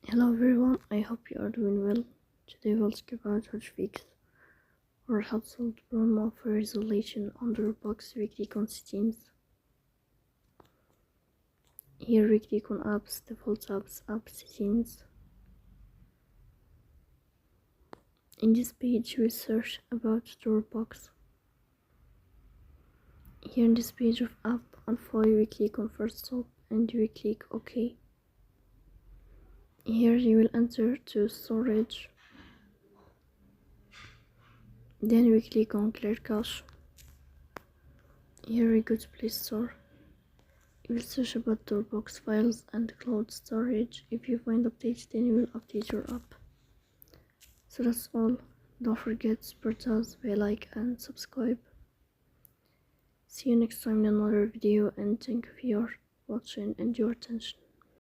Hello everyone, I hope you are doing well. Today we'll talk about how to fix or household problem for isolation on Dropbox weekly settings. Here we click on apps, default apps, app settings. In this page we search about Dropbox. Here in this page of app and file we click on first stop and we click OK. Here you will enter to storage. Then we click on clear cache. Here we go to Play Store. You will search about Dropbox files and cloud storage. If you find updates, then you will update your app. So that's all. Don't forget to support us by like and subscribe. See you next time in another video, and thank you for your watching and your attention.